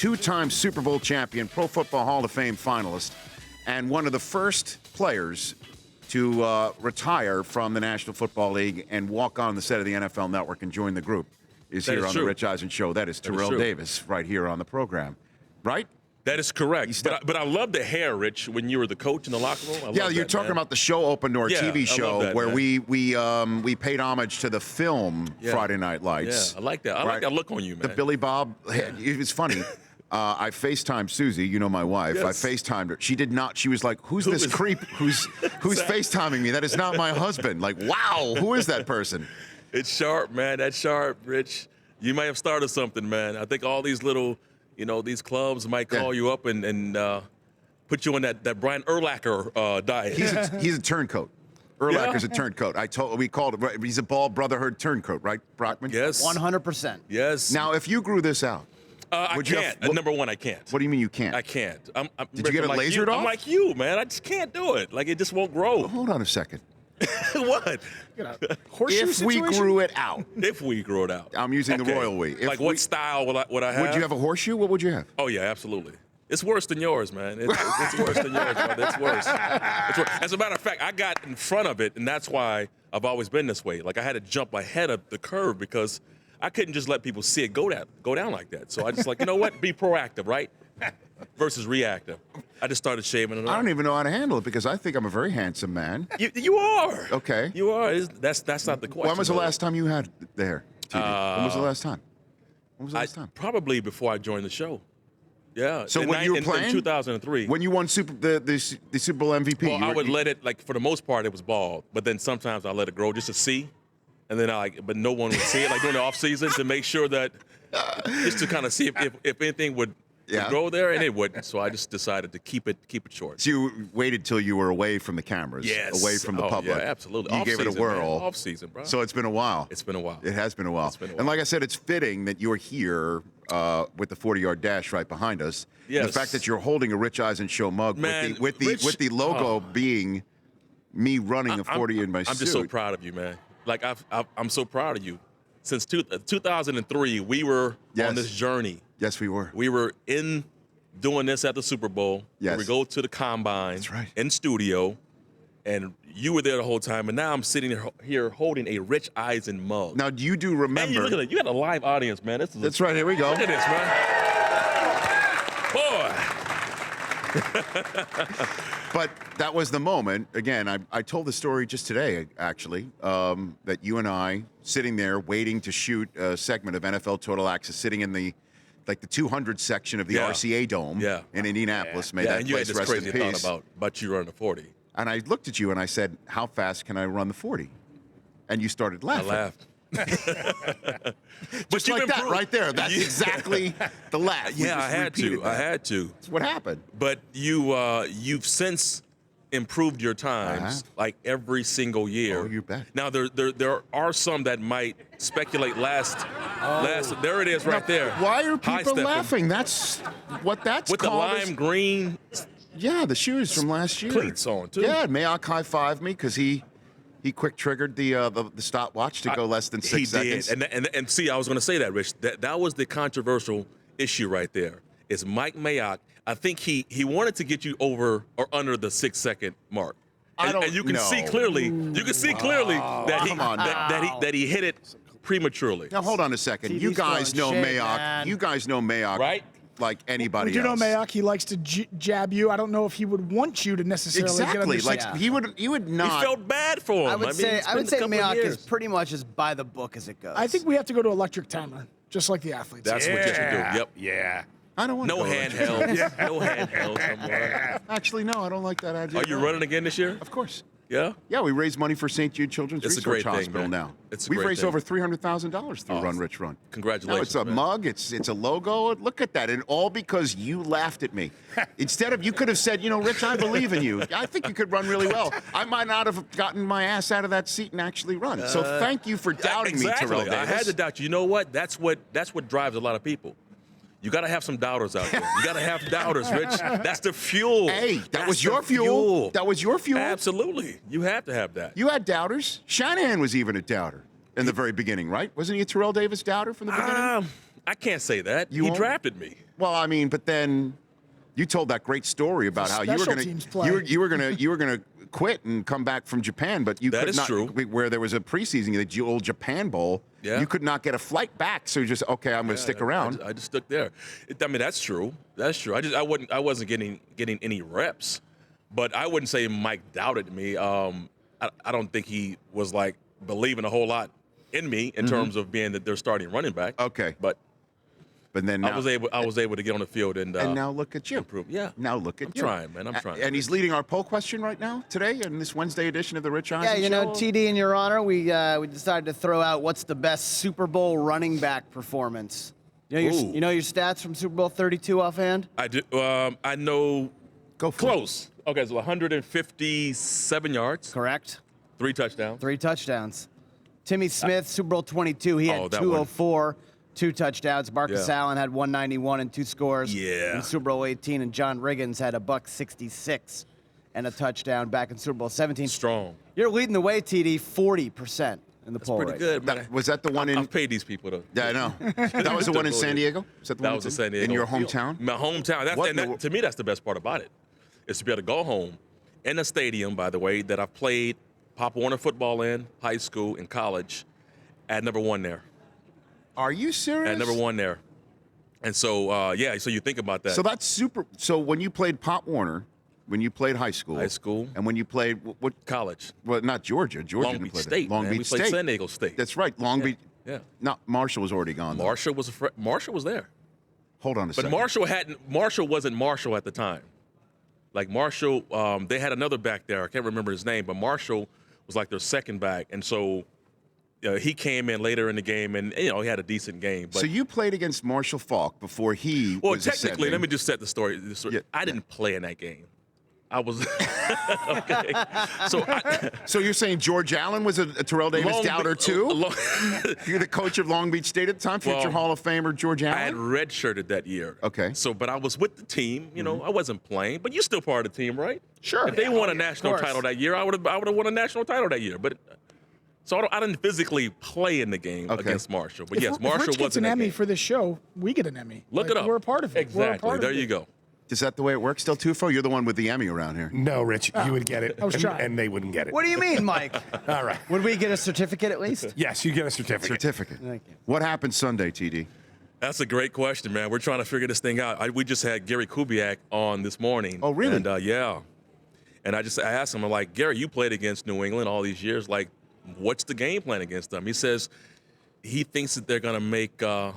two-time Super Bowl champion, Pro Football Hall of Fame finalist, and one of the first players to retire from the National Football League and walk on the set of the NFL Network and join the group is here on the Rich Eisen Show. That is Terrell Davis right here on the program, right? That is correct. But I love the hair, Rich, when you were the coach in the locker room. You're talking about the show opened to our TV show where we paid homage to the film Friday Night Lights. Yeah, I like that. I like that look on you, man. The Billy Bob. It was funny. I FaceTimed Susie, you know my wife. Yes. I FaceTimed her. She did not. She was like, "Who's this creep? Who's FaceTiming me? That is not my husband." Like, wow, who is that person? It's sharp, man. That's sharp, Rich. You may have started something, man. I think all these little, these clubs might call you up and put you on that Brian Urlacher diet. He's a turncoat. Urlacher's a turncoat. We called it. He's a bald brotherhood turncoat, right, Brockman? Yes. 100%. Yes. Now, if you grew this out, I can't. Number one, I can't. What do you mean you can't? I can't. Did you get it lasered off? I'm like you, man. I just can't do it. Like, it just won't grow. Well, hold on a second. What? If we grew it out. If we grew it out. I'm using the royal we. What style would I have? Would you have a horseshoe? What would you have? Oh, yeah, absolutely. It's worse than yours, man. It's worse than yours, brother. It's worse. As a matter of fact, I got in front of it, and that's why I've always been this way. Like, I had to jump ahead of the curve because I couldn't just let people see it go down like that. So I just you know what? Be proactive, right? Versus reactive. I just started shaving it off. I don't even know how to handle it because I think I'm a very handsome man. You are. Okay. You are. That's not the question. When was the last time you had the hair? When was the last time? When was the last time? Probably before I joined the show. Yeah. So when you were playing? In 2003. When you won the Super Bowl MVP? Well, I would let it, for the most part, it was bald. But then sometimes I let it grow just to see. And then but no one would see it, during the off season to make sure that, just to kind of see if anything would grow there, and it wouldn't. So I just decided to keep it short. So you waited till you were away from the cameras, away from the public. Yeah, absolutely. You gave it a whirl. Off season, bro. So it's been a while. It's been a while. It has been a while. It's been a while. And like I said, it's fitting that you're here with the 40-yard dash right behind us. Yes. And the fact that you're holding a Rich Eisen Show mug with the logo being me running a 40 in my suit. I'm just so proud of you, man. I'm so proud of you. Since 2003, we were on this journey. Yes, we were. We were doing this at the Super Bowl. Yes. We go to the Combine. That's right. In studio, and you were there the whole time. And now I'm sitting here holding a Rich Eisen mug. Now, you do remember? And you look at it. You got a live audience, man. That's right. Here we go. Look at this, man. Boy. But that was the moment. Again, I told the story just today, actually, that you and I, sitting there waiting to shoot a segment of NFL Total Access, sitting in the 200 section of the RCA Dome in Indianapolis. May that and you place had this rest in crazy peace. thought about you running the 40. And I looked at you and I said, "How fast can I run the 40?" And you started laughing. I laughed. Just like that, right there. That's exactly the laugh. Yeah, I had to. That's what happened. But you've since improved your times every single year. Oh, you bet. Now there are some that might speculate last. There it is, right there. Why are people laughing? That's what that's with called. The lime green. Yeah, the shoes from last year. Cleats on too. Yeah, Mayock high-fived me because he quick triggered the stopwatch to go less than 6 seconds. He did, and see, I was going to say that, Rich. That was the controversial issue right there. Is Mike Mayock? I think he wanted to get you over or under the 6 second mark. And you can see clearly. You can see clearly that he hit it prematurely. Now hold on a second. You guys know Mayock. Man. You guys know Mayock, right? Like anybody We do know else. Mayock. He likes to jab you. I don't know if he would want you to necessarily get Exactly. under Like he would not. He felt bad for him. I would say it's been a couple Mayock years. is pretty much as by the book as it goes. I think we have to go to electric timer, just like the athletes. That's what you should do. Yep. Yeah. I don't want No handheld. No handheld somewhere. Actually, no, I don't like that idea. Are you running again this year? Of course. Yeah. Yeah, we raise money for St. Jude Children's It's a Research great thing, Hospital man. now. It's a We've great raised thing. over $300,000 through Run Rich Run. Congratulations. No, it's a man. mug. It's a logo. Look at that, and all because you laughed at me. Instead of you could have said, Rich, I believe in you. I think you could run really well. I might not have gotten my ass out of that seat and actually run. So thank you for doubting me, Terrell Davis. I had to doubt you. You know what? That's what drives a lot of people. You got to have some doubters out there. You got to have doubters, Rich. That's the fuel. Hey, that was That's your the fuel. That was your fuel. Absolutely. You have to have that. You had doubters. Shanahan was even a doubter in the very beginning, right? Wasn't he a Terrell Davis doubter from the beginning? I can't say that. You He won't? drafted me. Well, I mean, but then you told that great story about how you were special going teams to play. you were going to quit and come back from Japan, but you That could is not. true. Where there was a preseason, the old Japan Bowl. Yeah. You could not get a flight back, so you just okay. I'm going to stick around. I just stuck there. I mean, that's true. That's true. I wasn't getting any reps, but I wouldn't say Mike doubted me. I don't think he was like believing a whole lot in me in terms of being their starting running back. Okay. But then now, I was able to get on the field and now look at you. improve. Yeah. Now look at I'm you. trying, man. I'm trying. And he's leading our poll question right now today in this Wednesday edition of the Rich Eisen Yeah, you know, Show. TD, in your honor, we decided to throw out what's the best Super Bowl running back performance. Ooh. You know your stats from Super Bowl 32 offhand? I do. I know. Go for it. Close. Okay, so 157 yards, Correct. 3 touchdowns. 3 touchdowns. Timmy Smith, Super Bowl 22, he had that one. 204, 2 touchdowns. Marcus Yeah. Allen had 191 and 2 scores. Yeah. In Super Bowl 18, and John Riggins had $166 and a touchdown back in Super Bowl 17. Strong. You're leading the way, TD, 40% in the That's poll pretty rate. good, man. Was that the one in? I've paid these people to. Yeah, I know. That was the one in San Diego. Is that the one That was that's in San Diego. in your hometown? My hometown. What And in the- to me, that's the best part about it, is to be able to go home in a stadium, by the way, that I've played Pop Warner football in, high school, and college. I had never won there. Are you serious? I had never won there. And so, so you think about that. So that's super. So when you played Pop Warner, when you played high school, and when you played what? College. Well, not Georgia. Georgia Long didn't Beach play State. there. Long man. Beach we played State. San Diego State. That's right. Long Beach. Yeah. No, Marshall was already gone. Though. Marshall was there. Hold on a But second. Marshall wasn't Marshall at the time. Like Marshall, they had another back there. I can't remember his name, but Marshall was like their second back. And so he came in later in the game, and he had a decent game. But, So you played against Marshall Falk before he well, was technically, ascending. let me just set the story. Yeah. I didn't play in that game. I was okay. So you're saying George Allen was a Terrell Davis doubter too? You're the coach of Long Beach State at the time, future Well, Hall of Famer George Allen. I had redshirted that year. Okay. So, but I was with the team. I wasn't playing, but you're still part of the team, right? Sure. If they won a national course. title that year, I would have won a national title that year. But so I didn't physically play in the game against Marshall. But yes, If Marshall Rich gets wasn't an in that Emmy game. for this show, we get an Emmy. Look Like, it up. We're a part of it. We're a Exactly. part of There it. you go. Is that the way it works still, Tufo? You're the one with the Emmy around here. No, Rich, you would get it. I was trying. And they wouldn't get it. What do you mean, Mike? All right. Would we get a certificate at least? Yes, you get a certificate. Thank you. What happened Sunday, TD? That's a great question, man. We're trying to figure this thing out. We just had Gary Kubiak on this morning. Oh, really? And yeah. And I asked him, I'm like, Gary, you played against New England all these years. Like, what's the game plan against them? He says he thinks that they're going to make the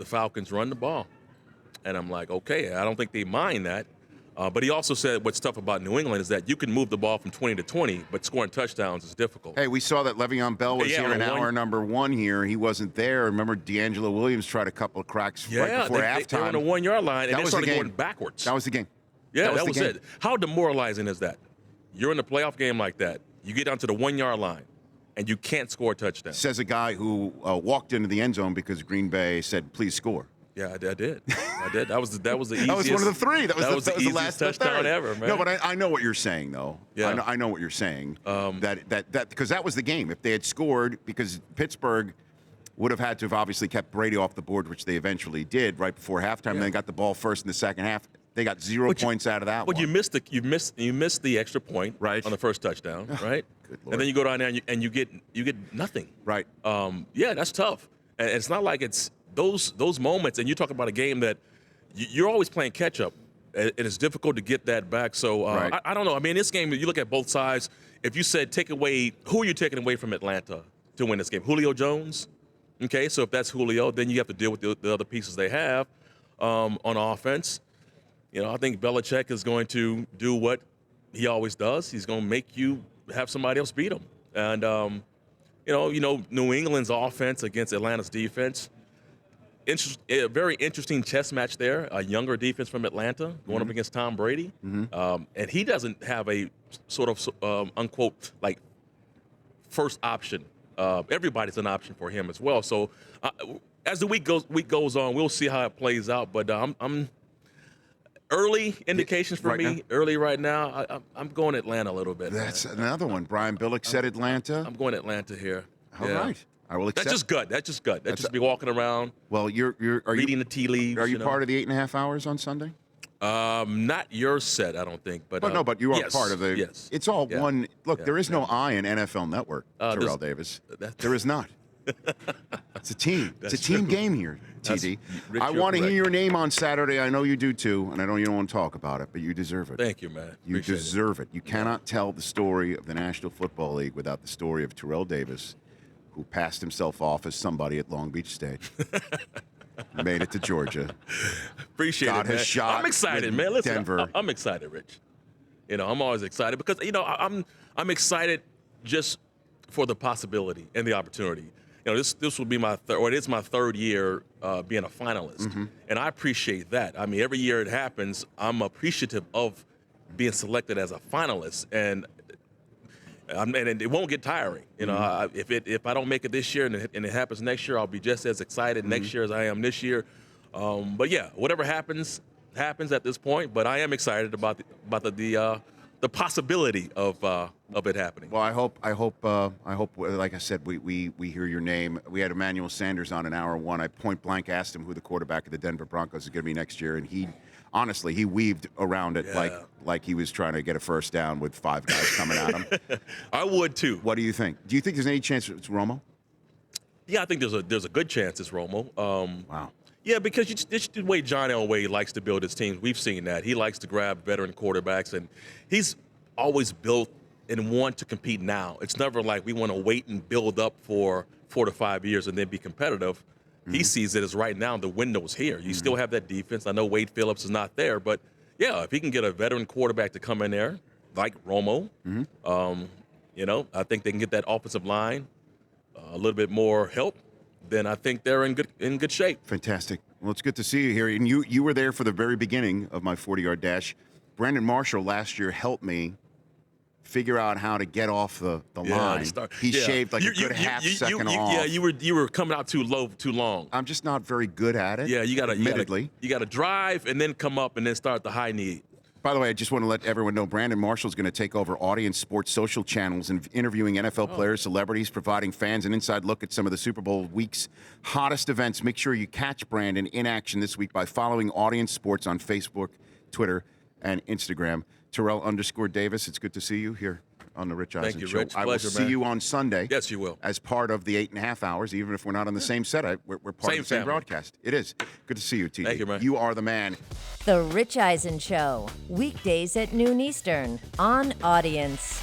Falcons run the ball. And I'm like, okay, I don't think they mind that. But he also said what's tough about New England is that you can move the ball from 20 to 20, but scoring touchdowns is difficult. Hey, we saw that Le'Veon Bell was Yeah, here in on one- hour number 1 here. He wasn't there. Remember, D'Angelo Williams tried a couple of cracks right before they halftime. were on the 1 yard line, That and they was the started game. going backwards. That was the game. Yeah, that was the game. it. How demoralizing is that? You're in a playoff game like that. You get down to the 1 yard line, and you can't score a touchdown. Says a guy who walked into the end zone because Green Bay said, please score. Yeah, I did. I did. That was the easiest. That was one of the three. That was the easiest last touchdown third. ever, man. No, but I know what you're saying, though. Yeah. I know what you're saying. That because that was the game. If they had scored, because Pittsburgh would have had to have obviously kept Brady off the board, which they eventually did right before halftime. Yeah. Then got the ball first in the second half. They got 0 points out of that Well, one. you missed the extra point Right. on the first touchdown, right? Good Lord. And then you go down there and you get nothing. Right. Yeah, that's tough. And it's not like it's those moments. And you talk about a game that you're always playing catch up. And it's difficult to get that back. So Right. I don't know. I mean, this game, you look at both sides. If you said take away, who are you taking away from Atlanta to win this game? Julio Jones? Okay, so if that's Julio, then you have to deal with the other pieces they have on offense. I think Belichick is going to do what he always does. He's going to make you have somebody else beat him. And, New England's offense against Atlanta's defense, a very interesting chess match there. A younger defense from Atlanta going up against Tom Brady. And he doesn't have a sort of, unquote, like first option. Everybody's an option for him as well. So as the week goes on, we'll see how it plays out. But I'm early indications for Right me. now? Early right now. I'm going Atlanta a little bit. That's man. another one. Brian Billick said Atlanta. I'm going Atlanta here. All right. I will accept. That's just good. That's just good. That's just be walking around, Well, are reading you the tea leaves. are you know? part of the 8.5 hours on Sunday? Not your set, I don't think. But No, but you are yes, part of the. Yes. It's all Yeah. one. Look, Yeah. there is no I in NFL Network, Terrell Davis. There is not. It's a team. It's a That's team true. game here, TD. Rich, I you're want to hear correct. your name on Saturday. I know you do too, and I know you don't want to talk about it, but you deserve it. Thank you, man. You Appreciate deserve it. You cannot tell the story of the National Football League without the story of Terrell Davis, who passed himself off as somebody at Long Beach State. Made it to Georgia. Appreciate God it, man. has shot I'm excited, with man. Listen, Denver. I'm excited, Rich. I'm always excited because I'm excited just for the possibility and the opportunity. This will be it is my third year being a finalist, and I appreciate that. I mean, every year it happens, I'm appreciative of being selected as a finalist, and it won't get tiring. If I don't make it this year and it happens next year, I'll be just as excited next year as I am this year. But yeah, whatever happens at this point. But I am excited about the possibility of it happening. Well, I hope. Like I said, we hear your name. We had Emmanuel Sanders on in hour one. I point blank asked him who the quarterback of the Denver Broncos is going to be next year, and he weaved around it like he was trying to get a first down with 5 guys coming at him. I would too. What do you think? Do you think there's any chance it's Romo? Yeah, I think there's a good chance it's Romo. Wow. Yeah, because it's the way John Elway likes to build his teams. We've seen that. He likes to grab veteran quarterbacks, and he's always built and want to compete now. It's never like we want to wait and build up for 4 to 5 years and then be competitive. He sees it as right now the window's here. You still have that defense. I know Wade Phillips is not there, but yeah, if he can get a veteran quarterback to come in there like Romo, I think they can get that offensive line a little bit more help. Then I think they're in good shape. Fantastic. Well, it's good to see you here. And you were there for the very beginning of my 40-yard dash. Brandon Marshall last year helped me figure out how to get off the line. He shaved like a good half second off. Yeah, you were coming out too low, too long. I'm just not very good at it. Yeah, admittedly. you gotta drive and then come up and then start the high knee. By the way, I just want to let everyone know Brandon Marshall is going to take over Audience Sports social channels and interviewing NFL players, celebrities, providing fans an inside look at some of the Super Bowl week's hottest events. Make sure you catch Brandon in action this week by following Audience Sports on Facebook, Twitter, and Instagram. Terrell_Davis, it's good to see you here on the Rich Eisen Thank you, Show. Rich. I will Pleasure, see man. you on Sunday. Yes, you will. As part of the 8.5 hours, even if we're not on the same set. We're part Same of the same family. broadcast. It is. Good to see you, TD. Thank you, man. You are the man. The Rich Eisen Show, weekdays at noon Eastern on Audience.